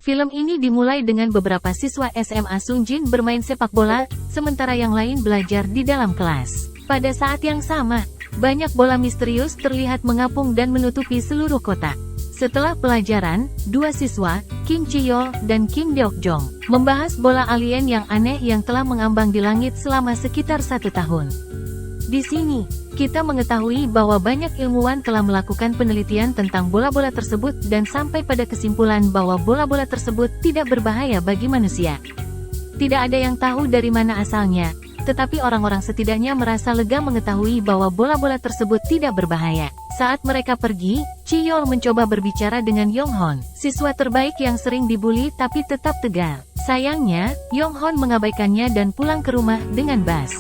Film ini dimulai dengan beberapa siswa SMA Sungjin bermain sepak bola, sementara yang lain belajar di dalam kelas. Pada saat yang sama, banyak bola misterius terlihat mengapung dan menutupi seluruh kota. Setelah pelajaran, dua siswa, Kim Ji-yeol dan Kim Deok-jong, membahas bola alien yang aneh yang telah mengambang di langit selama sekitar 1 tahun. Di sini, kita mengetahui bahwa banyak ilmuwan telah melakukan penelitian tentang bola-bola tersebut dan sampai pada kesimpulan bahwa bola-bola tersebut tidak berbahaya bagi manusia. Tidak ada yang tahu dari mana asalnya, tetapi orang-orang setidaknya merasa lega mengetahui bahwa bola-bola tersebut tidak berbahaya. Saat mereka pergi, Ji-yeol mencoba berbicara dengan Yong-hon, siswa terbaik yang sering dibully tapi tetap tegar. Sayangnya, Yong-hon mengabaikannya dan pulang ke rumah dengan bas.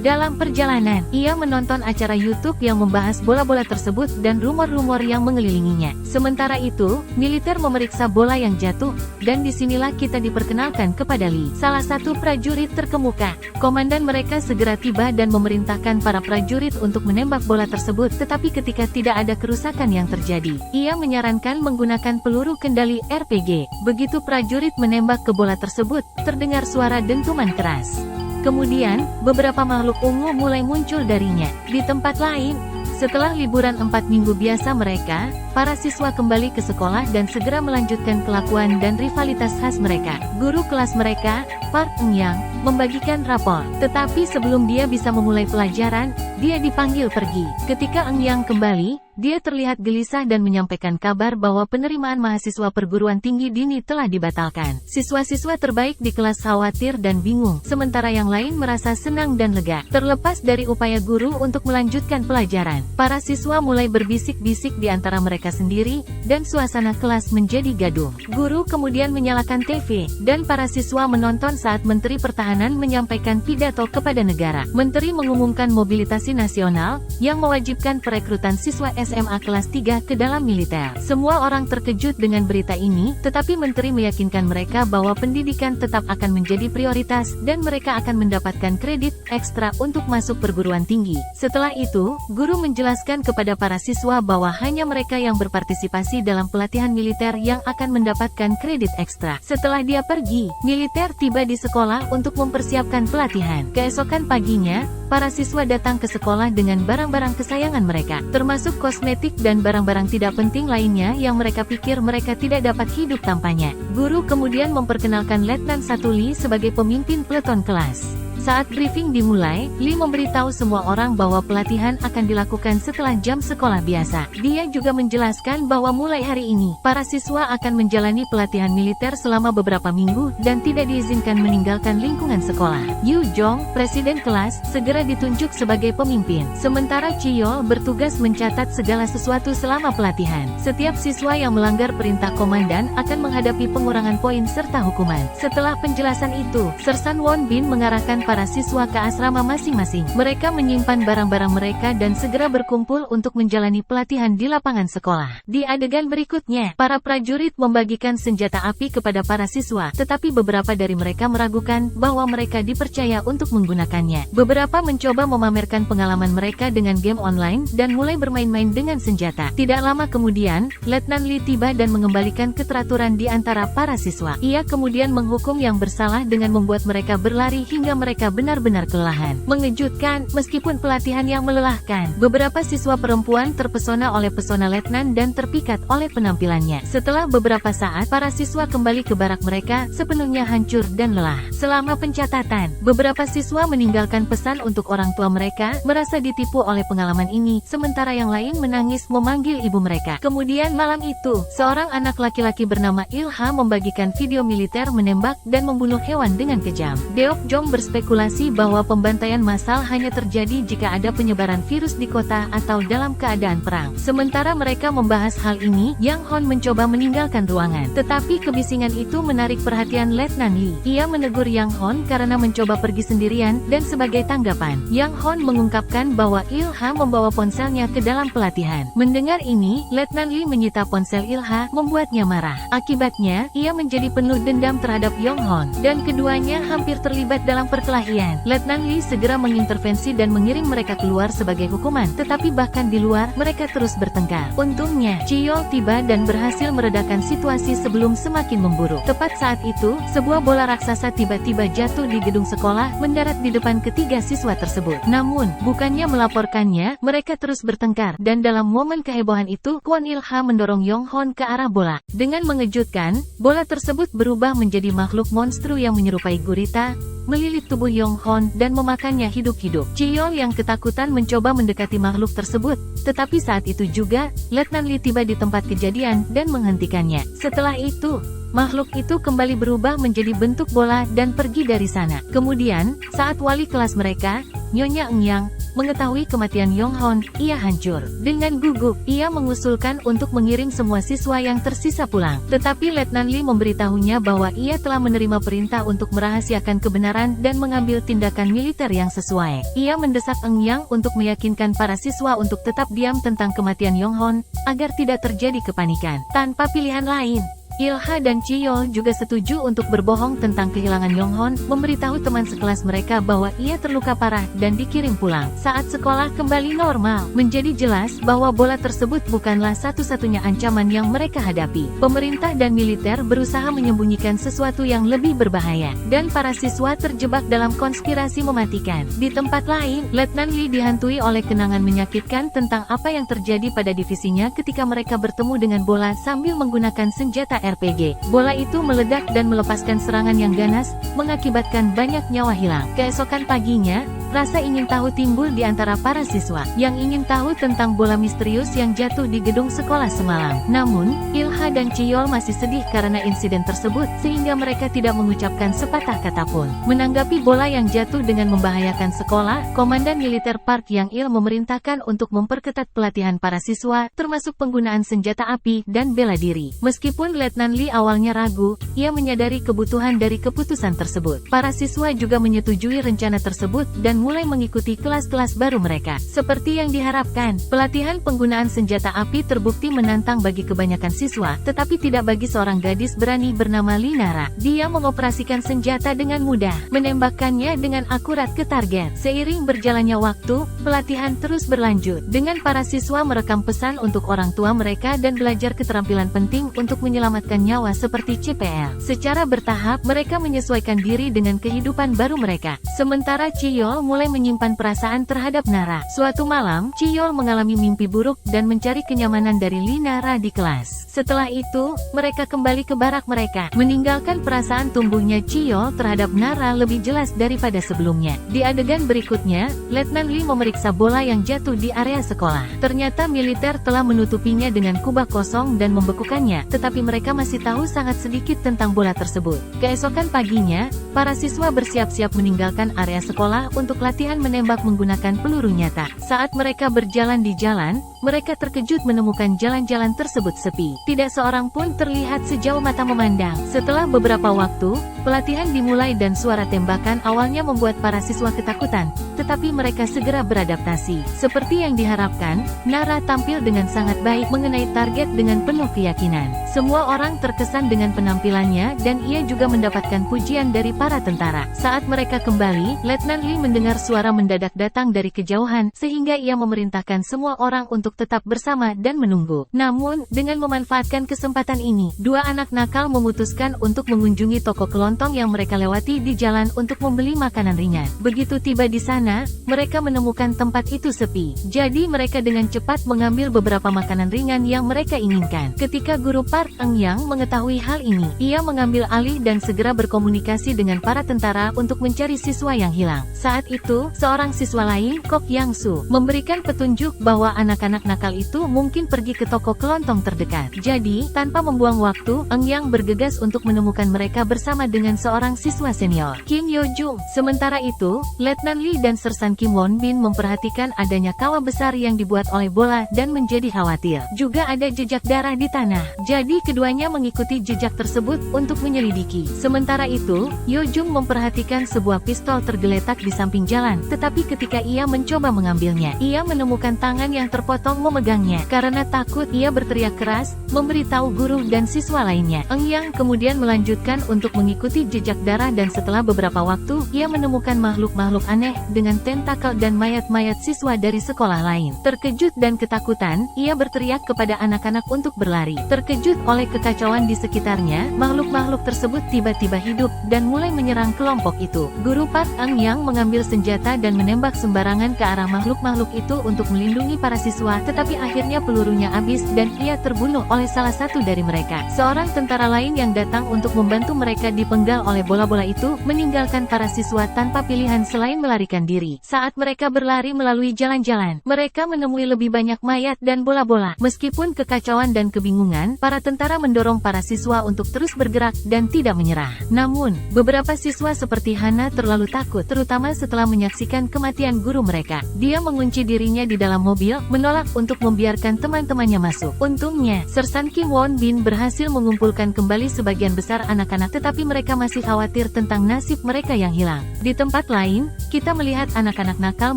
Dalam perjalanan, ia menonton acara YouTube yang membahas bola-bola tersebut dan rumor-rumor yang mengelilinginya. Sementara itu, militer memeriksa bola yang jatuh, dan disinilah kita diperkenalkan kepada Lee, salah satu prajurit terkemuka. Komandan mereka segera tiba dan memerintahkan para prajurit untuk menembak bola tersebut, tetapi ketika tidak ada kerusakan yang terjadi, ia menyarankan menggunakan peluru kendali RPG. Begitu prajurit menembak ke bola tersebut, terdengar suara dentuman keras. Kemudian, beberapa makhluk ungu mulai muncul darinya. Di tempat lain, setelah liburan 4 minggu biasa mereka, para siswa kembali ke sekolah dan segera melanjutkan kelakuan dan rivalitas khas mereka. Guru kelas mereka, Park Eun-yang, membagikan rapor. Tetapi sebelum dia bisa memulai pelajaran, dia dipanggil pergi. Ketika Eun-yang kembali, dia terlihat gelisah dan menyampaikan kabar bahwa penerimaan mahasiswa perguruan tinggi dini telah dibatalkan. Siswa-siswa terbaik di kelas khawatir dan bingung, sementara yang lain merasa senang dan lega. Terlepas dari upaya guru untuk melanjutkan pelajaran, para siswa mulai berbisik-bisik di antara mereka sendiri, dan suasana kelas menjadi gaduh. Guru kemudian menyalakan TV, dan para siswa menonton saat Menteri Pertahanan menyampaikan pidato kepada negara. Menteri mengumumkan mobilisasi nasional, yang mewajibkan perekrutan siswa SMA kelas 3 ke dalam militer. Semua orang terkejut dengan berita ini, tetapi Menteri meyakinkan mereka bahwa pendidikan tetap akan menjadi prioritas, dan mereka akan mendapatkan kredit ekstra untuk masuk perguruan tinggi. Setelah itu, guru menjelaskan kepada para siswa bahwa hanya mereka yang berpartisipasi dalam pelatihan militer yang akan mendapatkan kredit ekstra. Setelah dia pergi, militer tiba di sekolah untuk mempersiapkan pelatihan. Keesokan paginya, para siswa datang ke sekolah dengan barang-barang kesayangan mereka, termasuk kosmetik dan barang-barang tidak penting lainnya yang mereka pikir mereka tidak dapat hidup tanpanya. Guru kemudian memperkenalkan Letnan 1 Lee sebagai pemimpin peleton kelas. Saat briefing dimulai, Lee memberitahu semua orang bahwa pelatihan akan dilakukan setelah jam sekolah biasa. Dia juga menjelaskan bahwa mulai hari ini, para siswa akan menjalani pelatihan militer selama beberapa minggu dan tidak diizinkan meninggalkan lingkungan sekolah. Yu Jong, presiden kelas, segera ditunjuk sebagai pemimpin. Sementara Ji-yeol bertugas mencatat segala sesuatu selama pelatihan. Setiap siswa yang melanggar perintah komandan akan menghadapi pengurangan poin serta hukuman. Setelah penjelasan itu, Sersan Won Bin mengarahkan para siswa ke asrama masing-masing. Mereka menyimpan barang-barang mereka dan segera berkumpul untuk menjalani pelatihan di lapangan sekolah. Di adegan berikutnya, para prajurit membagikan senjata api kepada para siswa, tetapi beberapa dari mereka meragukan bahwa mereka dipercaya untuk menggunakannya. Beberapa mencoba memamerkan pengalaman mereka dengan game online dan mulai bermain-main dengan senjata. Tidak lama kemudian, Letnan Lee tiba dan mengembalikan keteraturan di antara para siswa. Ia kemudian menghukum yang bersalah dengan membuat mereka berlari hingga mereka benar-benar kelelahan. Mengejutkan, meskipun pelatihan yang melelahkan, beberapa siswa perempuan terpesona oleh pesona Letnan dan terpikat oleh penampilannya. Setelah beberapa saat, para siswa kembali ke barak mereka, sepenuhnya hancur dan lelah. Selama pencatatan, beberapa siswa meninggalkan pesan untuk orang tua mereka, merasa ditipu oleh pengalaman ini, sementara yang lain menangis memanggil ibu mereka. Kemudian malam itu, seorang anak laki-laki bernama Ilha membagikan video militer menembak dan membunuh hewan dengan kejam. Deok-jong berspekulasi bahwa pembantaian massal hanya terjadi jika ada penyebaran virus di kota atau dalam keadaan perang. Sementara mereka membahas hal ini, Yang Hon mencoba meninggalkan ruangan. Tetapi kebisingan itu menarik perhatian Letnan Lee. Ia menegur Yang Hon karena mencoba pergi sendirian, dan sebagai tanggapan, Yang Hon mengungkapkan bahwa Ilha membawa ponselnya ke dalam pelatihan. Mendengar ini, Letnan Lee menyita ponsel Ilha, membuatnya marah. Akibatnya, ia menjadi penuh dendam terhadap Yong Hon, dan keduanya hampir terlibat dalam perkelahian perkelahian. Letnan Lee segera mengintervensi dan mengiring mereka keluar sebagai hukuman, tetapi bahkan di luar, mereka terus bertengkar. Untungnya, Chiyol tiba dan berhasil meredakan situasi sebelum semakin memburuk. Tepat saat itu, sebuah bola raksasa tiba-tiba jatuh di gedung sekolah, mendarat di depan ketiga siswa tersebut. Namun, bukannya melaporkannya, mereka terus bertengkar, dan dalam momen kehebohan itu, Kwon Il-ha mendorong Yong-hon ke arah bola. Dengan mengejutkan, bola tersebut berubah menjadi makhluk monstru yang menyerupai gurita, melilit tubuh Yong-hon dan memakannya hidup-hidup. Chiyol yang ketakutan mencoba mendekati makhluk tersebut, tetapi saat itu juga, Letnan Lee tiba di tempat kejadian dan menghentikannya. Setelah itu, makhluk itu kembali berubah menjadi bentuk bola dan pergi dari sana. Kemudian, saat wali kelas mereka, Nyonya Engyang, mengetahui kematian Yong-hon, ia hancur. Dengan gugup, ia mengusulkan untuk mengiring semua siswa yang tersisa pulang. Tetapi Letnan Lee memberitahunya bahwa ia telah menerima perintah untuk merahasiakan kebenaran dan mengambil tindakan militer yang sesuai. Ia mendesak Engyang untuk meyakinkan para siswa untuk tetap diam tentang kematian Yong-hon, agar tidak terjadi kepanikan. Tanpa pilihan lain, Il-ha dan Chiyol juga setuju untuk berbohong tentang kehilangan Yong-hon, memberitahu teman sekelas mereka bahwa ia terluka parah dan dikirim pulang. Saat sekolah kembali normal, menjadi jelas bahwa bola tersebut bukanlah satu-satunya ancaman yang mereka hadapi. Pemerintah dan militer berusaha menyembunyikan sesuatu yang lebih berbahaya, dan para siswa terjebak dalam konspirasi mematikan. Di tempat lain, Letnan Lee dihantui oleh kenangan menyakitkan tentang apa yang terjadi pada divisinya ketika mereka bertemu dengan bola sambil menggunakan senjata RPG. Bola itu meledak dan melepaskan serangan yang ganas, mengakibatkan banyak nyawa hilang. Keesokan paginya, rasa ingin tahu timbul di antara para siswa, yang ingin tahu tentang bola misterius yang jatuh di gedung sekolah semalam. Namun, Il-ha dan Chiyol masih sedih karena insiden tersebut, sehingga mereka tidak mengucapkan sepatah kata pun. Menanggapi bola yang jatuh dengan membahayakan sekolah, Komandan Militer Park Yang-il memerintahkan untuk memperketat pelatihan para siswa, termasuk penggunaan senjata api dan bela diri. Meskipun Letnan Lee awalnya ragu, ia menyadari kebutuhan dari keputusan tersebut. Para siswa juga menyetujui rencana tersebut dan mulai mengikuti kelas-kelas baru mereka. Seperti yang diharapkan, pelatihan penggunaan senjata api terbukti menantang bagi kebanyakan siswa, tetapi tidak bagi seorang gadis berani bernama Linara. Dia mengoperasikan senjata dengan mudah, menembakkannya dengan akurat ke target. Seiring berjalannya waktu, pelatihan terus berlanjut, dengan para siswa merekam pesan untuk orang tua mereka dan belajar keterampilan penting untuk menyelamatkan nyawa seperti CPL. Secara bertahap, mereka menyesuaikan diri dengan kehidupan baru mereka. Sementara Chiyol mulai menyimpan perasaan terhadap Nara. Suatu malam, Chiyol mengalami mimpi buruk dan mencari kenyamanan dari Linara di kelas. Setelah itu, mereka kembali ke barak mereka, meninggalkan perasaan tumbuhnya Chiyol terhadap Nara lebih jelas daripada sebelumnya. Di adegan berikutnya, Letnan Lee memeriksa bola yang jatuh di area sekolah. Ternyata militer telah menutupinya dengan kubah kosong dan membekukannya, tetapi mereka masih tahu sangat sedikit tentang bola tersebut. Keesokan paginya, para siswa bersiap-siap meninggalkan area sekolah untuk latihan menembak menggunakan peluru nyata. Saat mereka berjalan di jalan, mereka terkejut menemukan jalan-jalan tersebut sepi. Tidak seorang pun terlihat sejauh mata memandang. Setelah beberapa waktu, pelatihan dimulai dan suara tembakan awalnya membuat para siswa ketakutan, tetapi mereka segera beradaptasi. Seperti yang diharapkan, Nara tampil dengan sangat baik mengenai target dengan penuh keyakinan. Semua orang terkesan dengan penampilannya dan ia juga mendapatkan pujian dari para tentara. Saat mereka kembali, Letnan Lee mendengar suara mendadak datang dari kejauhan, sehingga ia memerintahkan semua orang untuk tetap bersama dan menunggu. Namun, dengan memanfaatkan kesempatan ini, dua anak nakal memutuskan untuk mengunjungi toko kelontong yang mereka lewati di jalan untuk membeli makanan ringan. Begitu tiba di sana, mereka menemukan tempat itu sepi. Jadi mereka dengan cepat mengambil beberapa makanan ringan yang mereka inginkan. Ketika guru Park Eun-yang mengetahui hal ini, ia mengambil alih dan segera berkomunikasi dengan para tentara untuk mencari siswa yang hilang. Saat itu, seorang siswa lain, Kok Yang-su, memberikan petunjuk bahwa anak-anak nakal itu mungkin pergi ke toko kelontong terdekat. Jadi, tanpa membuang waktu, Eun-yang bergegas untuk menemukan mereka bersama dengan seorang siswa senior, Kim Yo-jung. Sementara itu, Letnan Lee dan Sersan Kim Won-bin memperhatikan adanya kawah besar yang dibuat oleh bola dan menjadi khawatir. Juga ada jejak darah di tanah. Jadi keduanya mengikuti jejak tersebut untuk menyelidiki. Sementara itu, Yo-jung memperhatikan sebuah pistol tergeletak di samping jalan, tetapi ketika ia mencoba mengambilnya, ia menemukan tangan yang terpotong Ong memegangnya. Karena takut, ia berteriak keras, memberitahu guru dan siswa lainnya. Eng Yang kemudian melanjutkan untuk mengikuti jejak darah dan setelah beberapa waktu, ia menemukan makhluk-makhluk aneh dengan tentakel dan mayat-mayat siswa dari sekolah lain. Terkejut dan ketakutan, ia berteriak kepada anak-anak untuk berlari. Terkejut oleh kekacauan di sekitarnya, makhluk-makhluk tersebut tiba-tiba hidup dan mulai menyerang kelompok itu. Guru Park Eng Yang mengambil senjata dan menembak sembarangan ke arah makhluk-makhluk itu untuk melindungi para siswa, tetapi akhirnya pelurunya habis dan ia terbunuh oleh salah satu dari mereka. Seorang tentara lain yang datang untuk membantu mereka dipenggal oleh bola-bola itu, meninggalkan para siswa tanpa pilihan selain melarikan diri. Saat mereka berlari melalui jalan-jalan, mereka menemui lebih banyak mayat dan bola-bola. Meskipun kekacauan dan kebingungan, para tentara mendorong para siswa untuk terus bergerak dan tidak menyerah. Namun, beberapa siswa seperti Hana terlalu takut, terutama setelah menyaksikan kematian guru mereka. Dia mengunci dirinya di dalam mobil, menolak untuk membiarkan teman-temannya masuk. Untungnya, Sersan Kim Won Bin berhasil mengumpulkan kembali sebagian besar anak-anak, tetapi mereka masih khawatir tentang nasib mereka yang hilang. Di tempat lain, kita melihat anak-anak nakal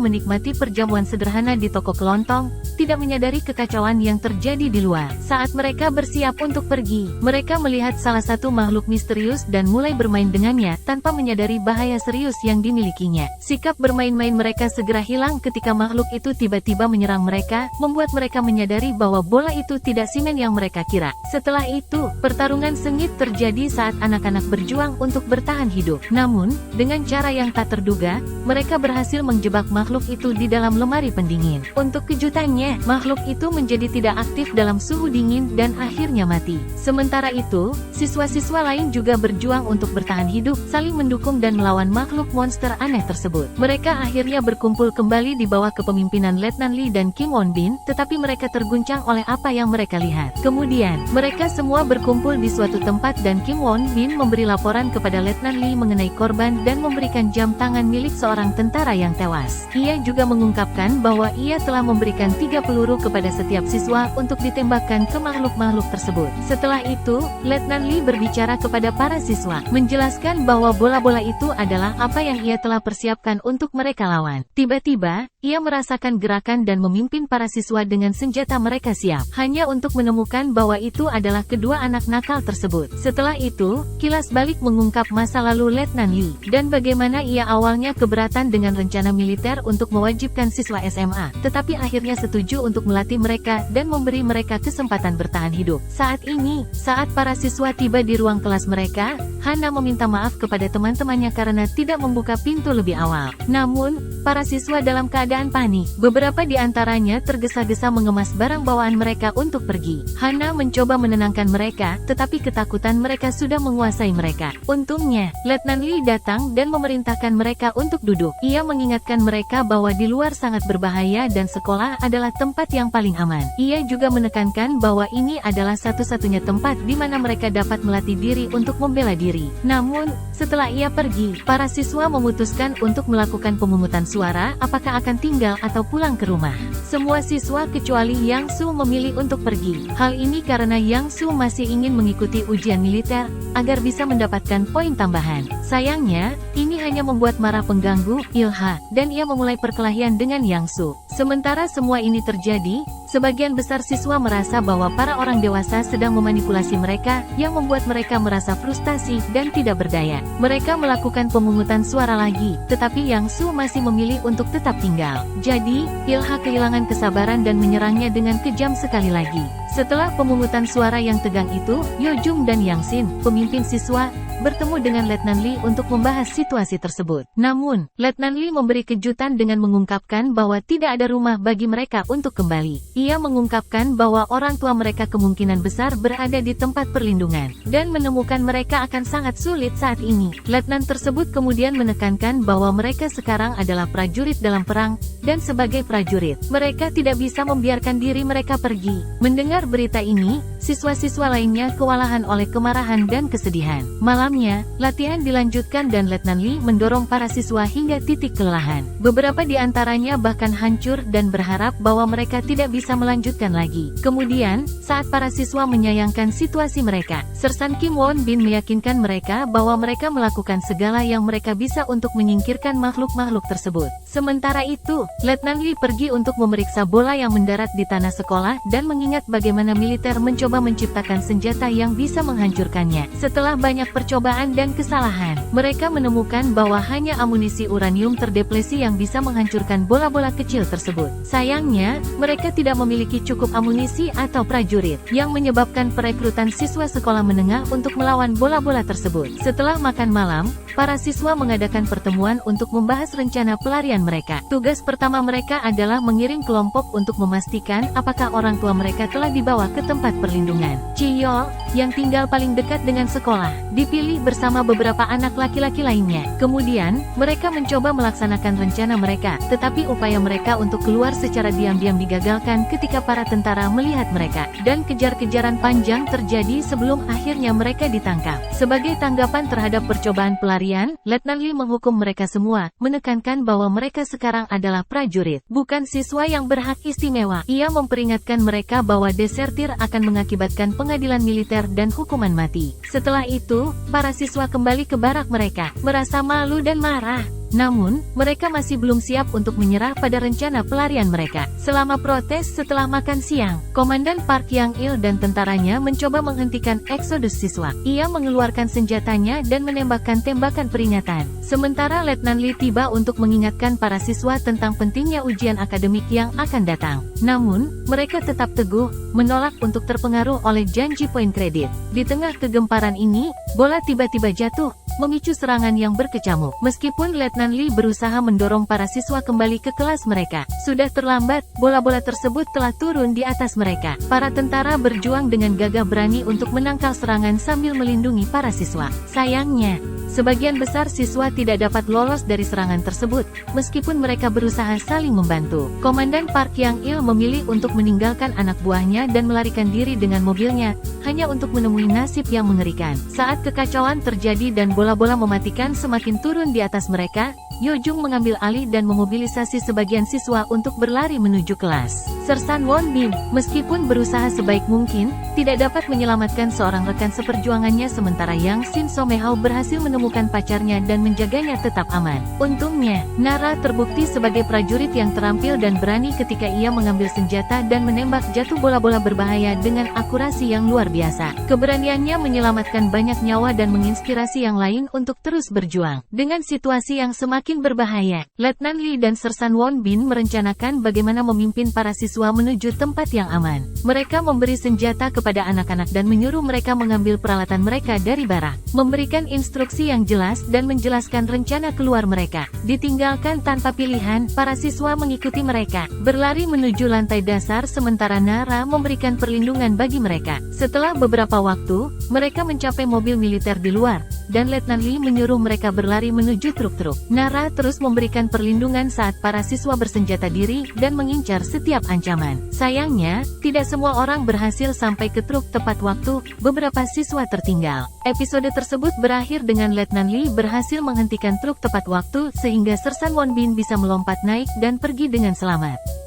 menikmati perjamuan sederhana di toko kelontong, tidak menyadari kekacauan yang terjadi di luar. Saat mereka bersiap untuk pergi, mereka melihat salah satu makhluk misterius dan mulai bermain dengannya tanpa menyadari bahaya serius yang dimilikinya. Sikap bermain-main mereka segera hilang ketika makhluk itu tiba-tiba menyerang mereka, membuat mereka menyadari bahwa bola itu tidak semen yang mereka kira. Setelah itu, pertarungan sengit terjadi saat anak-anak berjuang untuk bertahan hidup. Namun, dengan cara yang tak terduga, mereka berhasil menjebak makhluk itu di dalam lemari pendingin. Untuk kejutannya, makhluk itu menjadi tidak aktif dalam suhu dingin dan akhirnya mati. Sementara itu, siswa-siswa lain juga berjuang untuk bertahan hidup, saling mendukung dan melawan makhluk monster aneh tersebut. Mereka akhirnya berkumpul kembali di bawah kepemimpinan Letnan Lee dan Kim Won Bin, tetapi mereka terguncang oleh apa yang mereka lihat. Kemudian, mereka semua berkumpul di suatu tempat dan Kim Won Bin memberi laporan kepada Letnan Lee mengenai korban dan memberikan jam tangan milik seorang tentara yang tewas. Ia juga mengungkapkan bahwa ia telah memberikan 3 peluru kepada setiap siswa untuk ditembakkan ke makhluk-makhluk tersebut. Setelah itu, Letnan Lee berbicara kepada para siswa, menjelaskan bahwa bola-bola itu adalah apa yang ia telah persiapkan untuk mereka lawan. Tiba-tiba, ia merasakan gerakan dan memimpin para siswa dengan senjata mereka siap, hanya untuk menemukan bahwa itu adalah kedua anak nakal tersebut. Setelah itu, kilas balik mengungkap masa lalu Letnan Lee, dan bagaimana ia awalnya keberatan dengan rencana militer untuk mewajibkan siswa SMA, tetapi akhirnya setuju untuk melatih mereka dan memberi mereka kesempatan bertahan hidup. Saat ini, saat para siswa tiba di ruang kelas mereka, Hana meminta maaf kepada teman-temannya karena tidak membuka pintu lebih awal. Namun, para siswa dalam keadaan panik. Beberapa di antaranya tergesa-gesa mengemas barang bawaan mereka untuk pergi. Hana mencoba menenangkan mereka, tetapi ketakutan mereka sudah menguasai mereka. Untungnya, Letnan Lee datang dan memerintahkan mereka untuk duduk. Ia mengingatkan mereka bahwa di luar sangat berbahaya dan sekolah adalah tempat yang paling aman. Ia juga menekankan bahwa ini adalah satu-satunya tempat di mana mereka dapat melatih diri untuk membela diri. Namun, setelah ia pergi, para siswa memutuskan untuk melakukan pemungutan suara apakah akan tinggal atau pulang ke rumah. Semua siswa kecuali Yang Su memilih untuk pergi. Hal ini karena Yang Su masih ingin mengikuti ujian militer agar bisa mendapatkan poin tambahan. Sayangnya, ini hanya membuat marah pengganggu, Ilha, dan ia memulai perkelahian dengan Yang Su. Sementara semua ini terjadi, sebagian besar siswa merasa bahwa para orang dewasa sedang memanipulasi mereka, yang membuat mereka merasa frustasi dan tidak berdaya. Mereka melakukan pemungutan suara lagi, tetapi Yang Su masih memilih untuk tetap tinggal. Jadi, Ilha kehilangan kesabaran dan menyerangnya dengan kejam sekali lagi. Setelah pemungutan suara yang tegang itu, Yo Jung dan Yang Sin, pemimpin siswa, bertemu dengan Letnan Lee untuk membahas situasi tersebut. Namun, Letnan Lee memberi kejutan dengan mengungkapkan bahwa tidak ada rumah bagi mereka untuk kembali. Ia mengungkapkan bahwa orang tua mereka kemungkinan besar berada di tempat perlindungan, dan menemukan mereka akan sangat sulit saat ini. Letnan tersebut kemudian menekankan bahwa mereka sekarang adalah prajurit dalam perang, dan sebagai prajurit, mereka tidak bisa membiarkan diri mereka pergi. Mendengar berita ini, siswa-siswa lainnya kewalahan oleh kemarahan dan kesedihan. Malamnya, latihan dilanjutkan dan Letnan Lee mendorong para siswa hingga titik kelelahan. Beberapa di antaranya bahkan hancur dan berharap bahwa mereka tidak bisa melanjutkan lagi. Kemudian, saat para siswa menyayangkan situasi mereka, Sersan Kim Won Bin meyakinkan mereka bahwa mereka melakukan segala yang mereka bisa untuk menyingkirkan makhluk-makhluk tersebut. Sementara itu, Letnan Lee pergi untuk memeriksa bola yang mendarat di tanah sekolah dan mengingat bagaimana militer mencoba menciptakan senjata yang bisa menghancurkannya. Setelah banyak percobaan dan kesalahan, mereka menemukan bahwa hanya amunisi uranium terdeplesi yang bisa menghancurkan bola-bola kecil tersebut. Sayangnya, mereka tidak memiliki cukup amunisi atau prajurit, yang menyebabkan perekrutan siswa sekolah menengah untuk melawan bola-bola tersebut. Setelah makan malam, para siswa mengadakan pertemuan untuk membahas rencana pelarian mereka. Tugas pertama mereka adalah mengirim kelompok untuk memastikan apakah orang tua mereka telah dibawa ke tempat perlindungan. Chiyol, yang tinggal paling dekat dengan sekolah, dipilih bersama beberapa anak laki-laki lainnya. Kemudian, mereka mencoba melaksanakan rencana mereka, tetapi upaya mereka untuk keluar secara diam-diam digagalkan ketika para tentara melihat mereka, dan kejar-kejaran panjang terjadi sebelum akhirnya mereka ditangkap. Sebagai tanggapan terhadap percobaan pelarian, Letnan Lee menghukum mereka semua, menekankan bahwa mereka sekarang adalah prajurit, bukan siswa yang berhak istimewa. Ia memperingatkan mereka bahwa desertir akan mengakibatkan pengadilan militer dan hukuman mati. Setelah itu, para siswa kembali ke barak mereka, merasa malu dan marah. Namun, mereka masih belum siap untuk menyerah pada rencana pelarian mereka. Selama protes setelah makan siang, Komandan Park Yang-il dan tentaranya mencoba menghentikan eksodus siswa. Ia mengeluarkan senjatanya dan menembakkan tembakan peringatan. Sementara Letnan Lee tiba untuk mengingatkan para siswa tentang pentingnya ujian akademik yang akan datang. Namun, mereka tetap teguh, menolak untuk terpengaruh oleh janji poin kredit. Di tengah kegemparan ini, bola tiba-tiba jatuh, memicu serangan yang berkecamuk. Meskipun Letnan Lee berusaha mendorong para siswa kembali ke kelas mereka, sudah terlambat, bola-bola tersebut telah turun di atas mereka. Para tentara berjuang dengan gagah berani untuk menangkal serangan sambil melindungi para siswa. Sayangnya, sebagian besar siswa tidak dapat lolos dari serangan tersebut, meskipun mereka berusaha saling membantu. Komandan Park Yang-il memilih untuk meninggalkan anak buahnya dan melarikan diri dengan mobilnya, hanya untuk menemui nasib yang mengerikan. Saat kekacauan terjadi dan bola-bola mematikan semakin turun di atas mereka, Yojung mengambil alih dan memobilisasi sebagian siswa untuk berlari menuju kelas. Sersan Won Bin, meskipun berusaha sebaik mungkin, tidak dapat menyelamatkan seorang rekan seperjuangannya sementara Yang Shin Somehao berhasil menemukan pacarnya dan menjaganya tetap aman. Untungnya, Nara terbukti sebagai prajurit yang terampil dan berani ketika ia mengambil senjata dan menembak jatuh bola-bola berbahaya dengan akurasi yang luar biasa. Keberaniannya menyelamatkan banyak nyawa dan menginspirasi yang lain untuk terus berjuang. Dengan situasi yang semakin berbahaya, Letnan Lee dan Sersan Won Bin merencanakan bagaimana memimpin para siswa menuju tempat yang aman. Mereka memberi senjata kepada anak-anak dan menyuruh mereka mengambil peralatan mereka dari barak, memberikan instruksi yang jelas dan menjelaskan rencana keluar mereka. Ditinggalkan tanpa pilihan, para siswa mengikuti mereka, berlari menuju lantai dasar sementara Nara memberikan perlindungan bagi mereka. Setelah beberapa waktu, mereka mencapai mobil militer di luar, dan Letnan Lee menyuruh mereka berlari menuju truk-truk. Nara terus memberikan perlindungan saat para siswa bersenjata diri dan mengincar setiap ancaman. Sayangnya, tidak semua orang berhasil sampai ke truk tepat waktu, beberapa siswa tertinggal. Episode tersebut berakhir dengan Letnan Lee berhasil menghentikan truk tepat waktu sehingga Sersan Won Bin bisa melompat naik dan pergi dengan selamat.